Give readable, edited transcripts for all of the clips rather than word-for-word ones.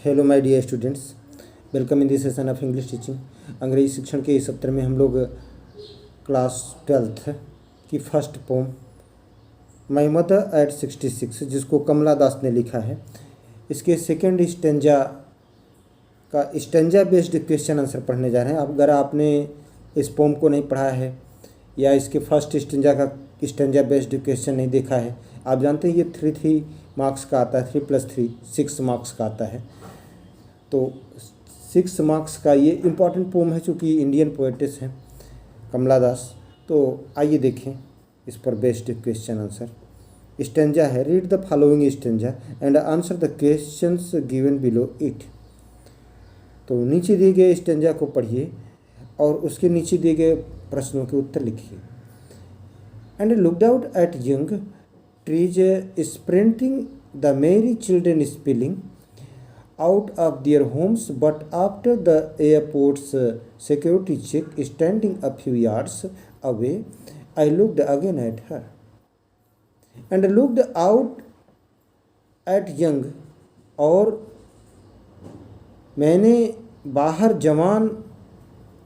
Hello my dear students, welcome in this session of English teaching. अंग्रेजी शिक्षण के इस सत्र में हम लोग क्लास 12th की first poem my mother at 66 जिसको कमला दास ने लिखा है, इसके सेकेंड स्टेंजा का स्टेंजा बेस्ड क्वेश्चन आंसर पढ़ने जा रहे हैं। अब अगर आपने इस पोम को नहीं पढ़ा है या इसके फर्स्ट स्टेंजा का स्टेंजा बेस्ड क्वेश्चन नहीं देखा है, आप जानते हैं ये 3 मार्क्स का आता है, 3 + 3 6 मार्क्स का आता है। तो 6 मार्क्स का ये इम्पॉर्टेंट पोम है, चूँकि इंडियन पोएटिस हैं कमला दास। तो आइए देखें इस पर बेस्ड क्वेश्चन आंसर। स्टेंजा है, read the following stanza and answer the questions given below it. तो नीचे दिए गए स्टेंजा को पढ़िए और उसके नीचे दिए गए प्रश्नों के उत्तर लिखिए। And looked out at young trees sprinting, the merry children spilling out of their homes, but after the airport's security check standing a few yards away, I looked again at her and looked out at young। और मैंने बाहर जवान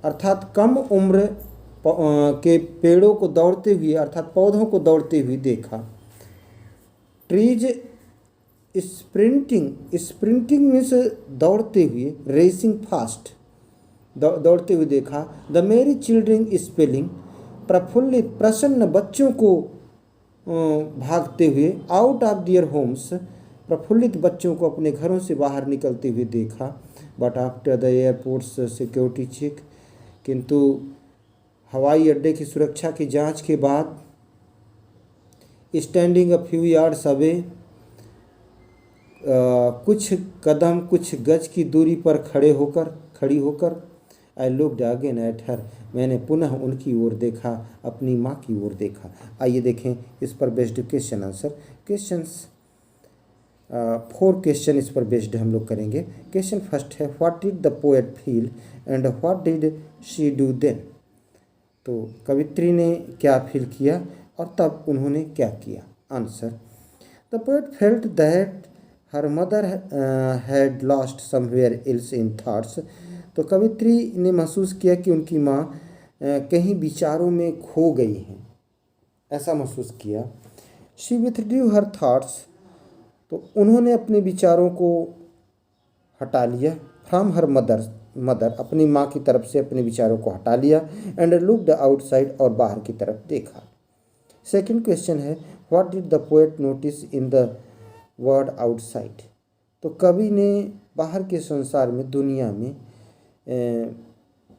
अर्थात कम उम्र के पेड़ों को दौड़ते हुए अर्थात पौधों को दौड़ते हुए देखा। ट्रीज स्प्रिंटिंग मीन्स दौड़ते हुए, रेसिंग फास्ट दौड़ते हुए देखा। द मेरी चिल्ड्रन स्पेलिंग प्रफुल्लित प्रसन्न बच्चों को भागते हुए, आउट ऑफ दियर होम्स प्रफुल्लित बच्चों को अपने घरों से बाहर निकलते हुए देखा। But after the airport's security check, किंतु हवाई अड्डे की सुरक्षा की जांच के बाद, standing a few yards away कुछ कदम कुछ गज की दूरी पर खड़ी होकर I looked again at her, मैंने पुनः उनकी ओर देखा, अपनी माँ की ओर देखा। आइए देखें इस पर based question answer. Questions 4 question इस पर बेस्ड हम लोग करेंगे। क्वेश्चन फर्स्ट है, what did the poet feel and what did she do then. तो कवित्री ने क्या फील किया और तब उन्होंने क्या किया। Answer, the poet felt that her mother had lost somewhere else in thoughts. तो कवित्री ने महसूस किया कि उनकी माँ कहीं विचारों में खो गई हैं, ऐसा महसूस किया। शी विथड्रू हर थॉट्स, तो उन्होंने अपने विचारों को हटा लिया। फ्रॉम हर मदर अपनी माँ की तरफ से अपने विचारों को हटा लिया। एंड लुक्ड आउटसाइड, और बाहर की तरफ देखा। सेकेंड क्वेश्चन है, what did the poet notice in the world outside. तो कवि ने बाहर के संसार में, दुनिया में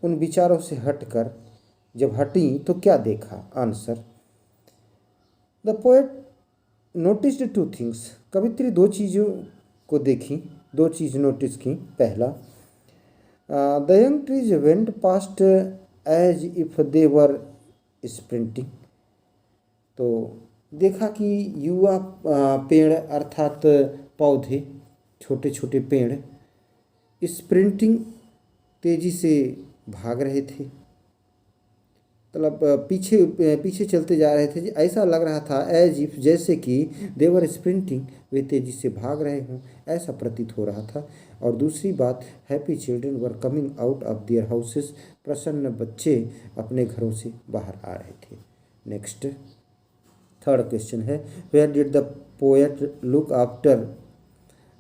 उन विचारों से हटकर जब हटी तो क्या देखा। Answer, the poet noticed 2 things. कवित्री 2 चीज़ों को देखी, 2 चीज़ नोटिस की। पहला, the young trees went past as if they were sprinting. तो देखा कि युवा पेड़ अर्थात पौधे, छोटे छोटे पेड़ स्प्रिंटिंग तेज़ी से भाग रहे थे, मतलब पीछे चलते जा रहे थे। ऐसा लग रहा था एज इफ, जैसे कि देवर स्प्रिंटिंग, वे तेज़ी से भाग रहे हों, ऐसा प्रतीत हो रहा था। और दूसरी बात, happy children were coming out of their houses, प्रसन्न बच्चे अपने घरों से बाहर आ रहे थे। नेक्स्ट थर्ड क्वेश्चन है, where did the poet look after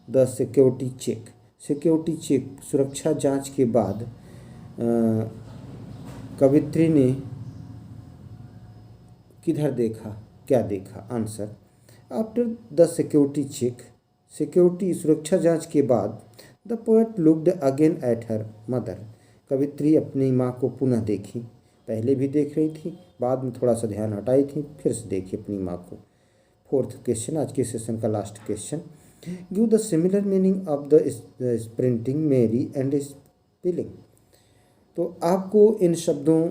the security check. Security check, सुरक्षा जांच के बाद कवित्री ने किधर देखा, क्या देखा। Answer, after the security check, security सुरक्षा जांच के बाद, the poet looked again at her mother, कवित्री अपनी माँ को पुनः देखी। पहले भी देख रही थी, बाद में थोड़ा सा ध्यान हटाई थी, फिर से देखी अपनी माँ को। फोर्थ क्वेश्चन, आज के सेशन का last question, give the similar meaning of the sprinting, मेरी एंड स्पिलिंग। तो आपको इन शब्दों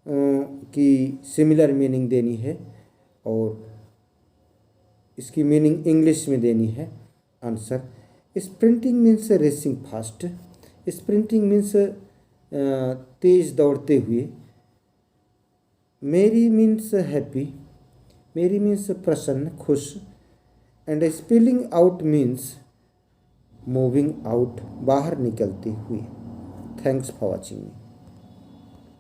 की सिमिलर मीनिंग देनी है और इसकी मीनिंग इंग्लिश में देनी है। Answer, sprinting means racing fast, sprinting means तेज़ दौड़ते हुए। मेरी मीन्स हैप्पी, मेरी मीन्स प्रसन्न, खुश। And spelling out means moving out, बाहर निकलते हुए। Thanks for watching me.